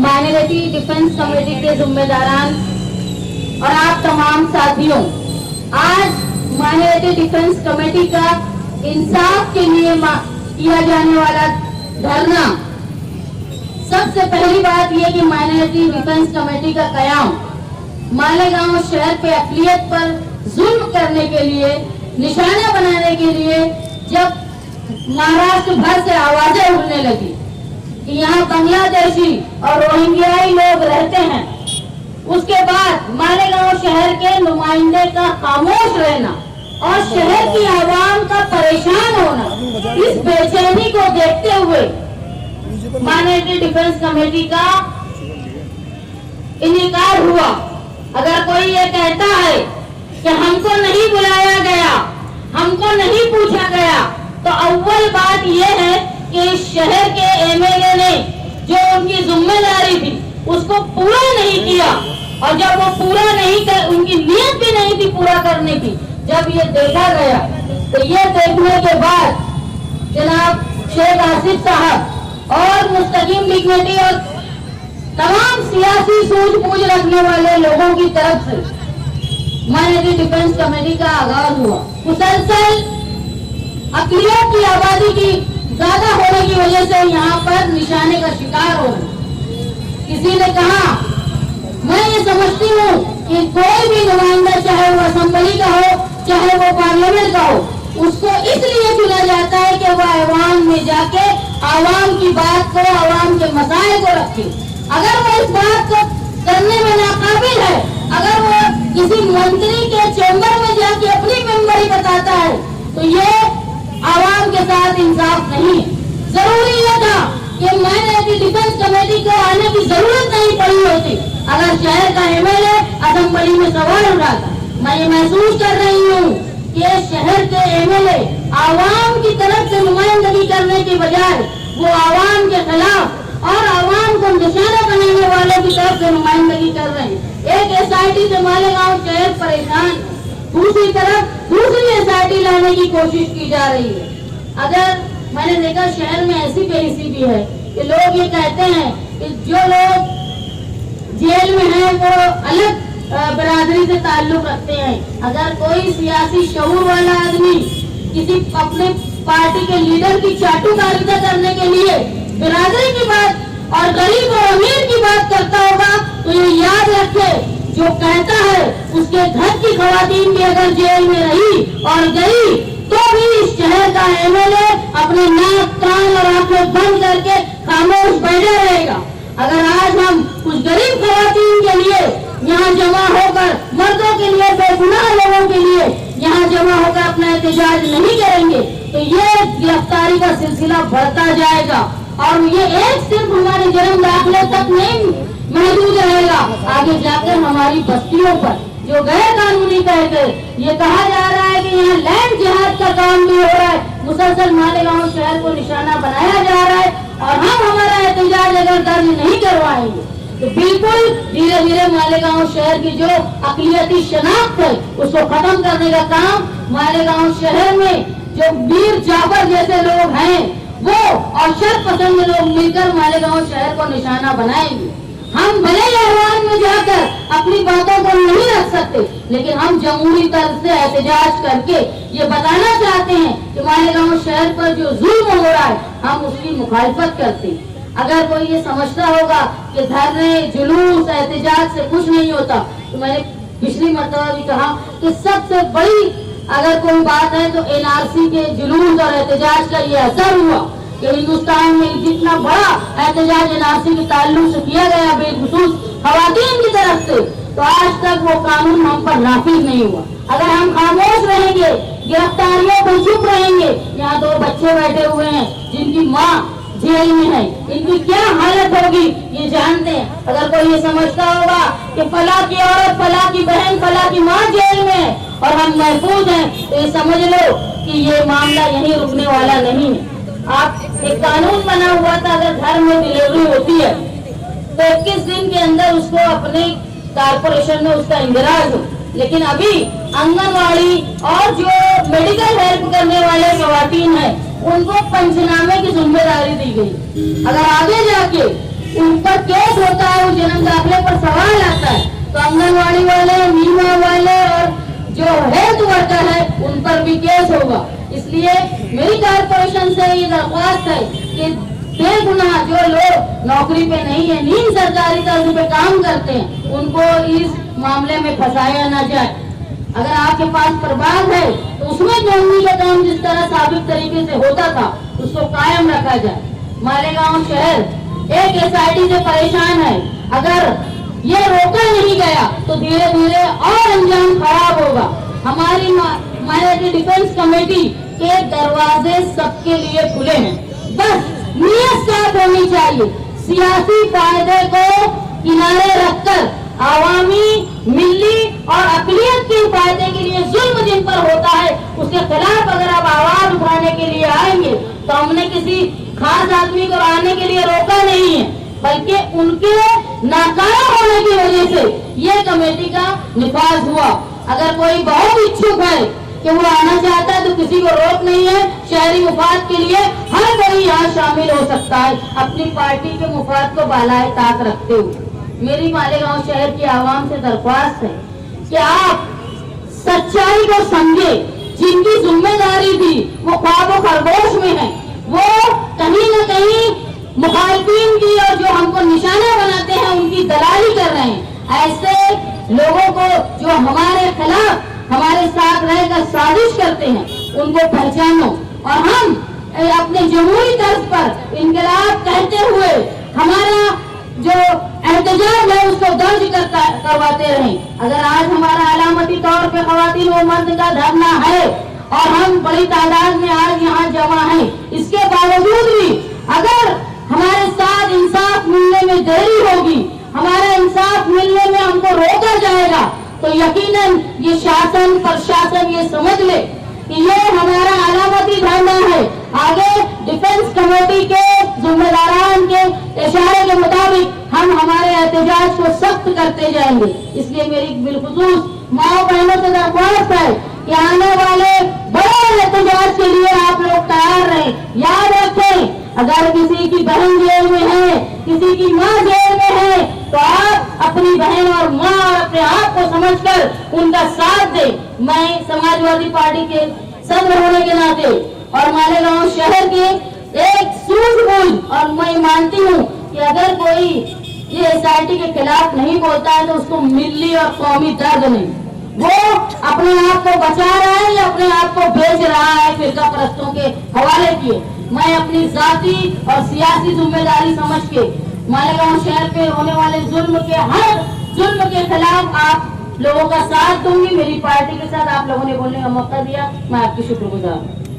Minority defence committee के जिम्मेदारान और आप तमाम साथियों, आज माइनॉरिटी डिफेंस कमेटी का इंसाफ के लिए किया जाने वाला धरना, सबसे पहली बात यह कि माइनॉरिटी डिफेंस कमेटी का कयाम मालेगांव शहर पे अक़लियत पर जुल्म करने के लिए, निशाना बनाने के लिए जब महाराष्ट्र भर से आवाजें उठने लगी कि यहाँ बांग्लादेशी और रोहिंग्याई लोग रहते हैं, उसके बाद मालेगांव शहर के नुमाइंदे का खामोश रहना और शहर की आवाम का परेशान होना, इस बेचैनी को देखते हुए माइनॉरिटी डिफेंस कमेटी का इनकार हुआ। अगर कोई ये कहता है कि हमको नहीं बुलाया गया, हमको नहीं पूछा गया, तो अव्वल बात यह है कि इस शहर के एमएलए ने जो उनकी जिम्मेदारी थी उसको पूरा नहीं किया, और जब वो पूरा नहीं कर, उनकी नीयत भी नहीं थी पूरा करने की, जब ये देखा गया तो ये देखने के बाद जनाब शेख आसिफ साहब और मुस्तकीम डिग्निटी और तमाम सियासी सूझबूझ रखने वाले लोगों की तरफ से माइनॉरिटी डिफेंस कमेटी का आगाज हुआ। मुसलसल अक़लियत की आबादी की ज्यादा होने की वजह से यहाँ पर निशाने का शिकार हो गए। किसी ने कहा, मैं ये समझती हूँ कि कोई भी नुमाइंदा, चाहे वो असेंबली का हो चाहे वो पार्लियामेंट का हो, उसको इसलिए चुना जाता है कि वो आवाम में जाके आवाम की बात को, आवाम के मसाइल को रखे। अगर वो इस बात को करने में नाकाबिल है, अगर वो किसी मंत्री के चैम्बर में जाके अपनी मेंबरी बताता है, तो ये आवाम के साथ इंसाफ नहीं है। जरूरी यह था कि माइनॉरिटी डिफेंस कमेटी को आने की जरूरत नहीं पड़ी होती अगर शहर का एमएलए असेंबली में सवाल उठाता। मैं ये महसूस कर रही हूँ कि शहर के एमएलए आवाम की तरफ से नुमाइंदगी करने की बजाय वो आवाम के खिलाफ और आवाम को निशाना बनाने वालों की तरफ से नुमाइंदगी कर रहे हैं। एक एसआईटी से मालेगांव शहर परेशान, दूसरी तरफ दूसरी एसआईटी लाने की कोशिश की जा रही है। अगर मैंने देखा शहर में ऐसी बेइज्जती भी है कि लोग ये कहते हैं कि जो लोग जेल में हैं वो अलग बरादरी से ताल्लुक रखते हैं। अगर कोई सियासी शऊर वाला आदमी किसी अपने पार्टी के लीडर की चाटुकारिता करने के लिए बिरादरी की बात और गरीब और अमीर की बात करता होगा, तो ये याद रखे, जो कहता है उसके घर की खवातीन भी अगर जेल में रही और गई तो भी इस शहर का एमएलए अपने नाक, कान और आंखें बंद करके खामोश बैठा रहेगा। अगर आज हम कुछ गरीब खवातीन के लिए यहाँ जमा होकर, मर्दों के लिए, बेगुनाह लोगों के लिए यहाँ जमा होकर अपना एहतजाज नहीं करेंगे, तो ये गिरफ्तारी का सिलसिला बढ़ता जाएगा और ये एक सिर्फ हमारे जन्म दाखिले तक नहीं महदूद रहेगा, आगे जाकर हमारी बस्तियों पर जो गैर कानूनी कहते, ये कहा जा रहा है कि यहाँ लैंड जिहाद का काम भी हो रहा है, मुसलसल मालेगांव शहर को निशाना बनाया जा रहा है, और हम हमारा एहतजाज अगर दर्ज नहीं करवाएंगे तो बिल्कुल धीरे धीरे मालेगांव शहर की जो अक़लियती शनाख्त है उसको खत्म करने का काम मालेगांव शहर में जो मीर जाफर जैसे लोग हैं वो और शरपसंद लोग मिलकर मालेगांव शहर को निशाना बनाएंगे। हम भले ही ऐवान में जाकर अपनी बातों को नहीं रख सकते, लेकिन हम जमहूरी तर्ज से एहतजाज करके ये बताना चाहते हैं कि मालेगांव शहर पर जो जुल्म हो रहा है हम उसकी मुखालफत करते हैं। अगर कोई ये समझता होगा कि धरने, जुलूस, एहतजाज से कुछ नहीं होता, तो मैंने पिछली मर्तबा भी कहा कि सबसे बड़ी अगर कोई बात है तो एनआरसी के जुलूस और एहतजाज का ये असर हुआ कि हिंदुस्तान में जितना बड़ा एहतजाज एनआरसी के ताल्लुक से किया गया बेखुसूस खवातीन की तरफ से, तो आज तक वो कानून हम पर नाफिज नहीं हुआ। अगर हम खामोश रहेंगे, गिरफ्तारियों पर चुप रहेंगे, यहाँ 2 बच्चे बैठे हुए हैं जिनकी माँ जेल में है, इनकी क्या हालत होगी ये जानते हैं। अगर कोई ये समझता होगा कि फला की औरत, फला की बहन, फला की माँ जेल में है और हम महफूज हैं, तो ये समझ लो कि ये मामला यहीं रुकने वाला नहीं है। आप एक कानून बना हुआ था, अगर घर में डिलीवरी होती है तो 21 दिन के अंदर उसको अपने कारपोरेशन में उसका इंदिराज हो, लेकिन अभी आंगनवाड़ी और जो मेडिकल हेल्प करने वाले खवातीन हैं उनको पंचनामे की जिम्मेदारी दी गई। अगर आगे जाके उन पर केस होता है, उस जन्म दाखिले पर सवाल आता है, तो आंगनवाड़ी वाले, मीमा वाले और जो हेल्थ वर्कर है उन पर भी केस होगा। इसलिए मेरी कारपोरेशन से ये दरख्वास्त है कि बेगुनाह जो लोग नौकरी पे नहीं है, नीम सरकारी तर्ज पे काम करते हैं, उनको इस मामले में फंसाया ना जाए। अगर आपके पास प्रभाग है तो उसमें जोड़ने का काम जिस तरह साबित तरीके से होता था उसको कायम रखा जाए। मालेगांव शहर एक एसआईटी से परेशान है, अगर ये रोका नहीं गया तो धीरे धीरे और अंजाम खराब होगा। हमारी माइनॉरिटी डिफेंस कमेटी के दरवाजे सबके लिए खुले हैं, बस नियत साफ होनी चाहिए। सियासी फायदे को किनारे रखकर आवामी, मिली और अकलियत के फायदे के लिए जुल्म जिन पर होता है उसके खिलाफ अगर आप आवाज उठाने के लिए आएंगे तो हमने किसी खास आदमी को आने के लिए रोका नहीं है, बल्कि उनके नाकारा होने की वजह से ये कमेटी का निफाज हुआ। अगर कोई बहुत इच्छुक है कि वो आना चाहता है तो किसी को रोक नहीं है। शहरी मुफाद के लिए हर कोई यहाँ शामिल हो सकता है, अपनी पार्टी के मुफाद को बालाए ताक रखते हुए। मेरी मालेगांव शहर की आवाम से दरख्वास्त है कि आप सच्चाई को समझे। जिनकी जिम्मेदारी थी वो ख्वाब खरगोश में है, वो कहीं न कहीं मुखालिफिन की और जो हमको निशाना बनाते हैं उनकी दलाली कर रहे हैं। ऐसे लोगों को जो हमारे खिलाफ हमारे साथ रहकर साजिश करते हैं उनको पहचानो और हम अपने जमहूरी तर्ज पर इनकलाब कहते हुए हमारा जो एहतजाज है उसको दर्ज करवाते रहें। अगर आज हमारा अलामती तौर पे खवातीन व मर्द का धरना है और हम बड़ी तादाद में आज यहाँ जमा हैं, इसके बावजूद भी अगर हमारे साथ इंसाफ मिलने में देरी होगी, हमारा इंसाफ मिलने में हमको रोका जाएगा, तो यकीनन ये शासन प्रशासन ये समझ ले कि ये हमारा अलामती धरना है। आगे डिफेंस कमेटी के जिम्मेदारान के इशारे के मुताबिक हम हमारे एहतजाज को सख्त करते जाएंगे। इसलिए मेरी बिलखुसूस माओ बहनों से दरख्वास्त है कि आने वाले बड़े एहतजाज के लिए आप लोग तैयार रहें। याद रखें, अगर किसी की बहन जेल में है, किसी की माँ जेल में है, तो आप अपनी बहन और माँ और अपने आप को समझकर उनका साथ दें। मैं समाजवादी पार्टी के सदस्य होने के नाते और मालेगांव शहर के एक सूझबूझ, और मैं मानती हूँ कि अगर कोई ये एसआईटी के खिलाफ नहीं बोलता है तो उसको मिली और कौमी दर्द नहीं, वो अपने आप को बचा रहा है या अपने आप को बेच रहा है फिरका परस्तों के हवाले किए। मैं अपनी जाती और सियासी जिम्मेदारी समझ के मालेगांव शहर पे होने वाले हर जुल्म के खिलाफ आप लोगों का साथ दूंगी। मेरी पार्टी के साथ आप लोगों ने बोलने का मौका दिया, मैं आपकी शुक्रगुजार हूँ।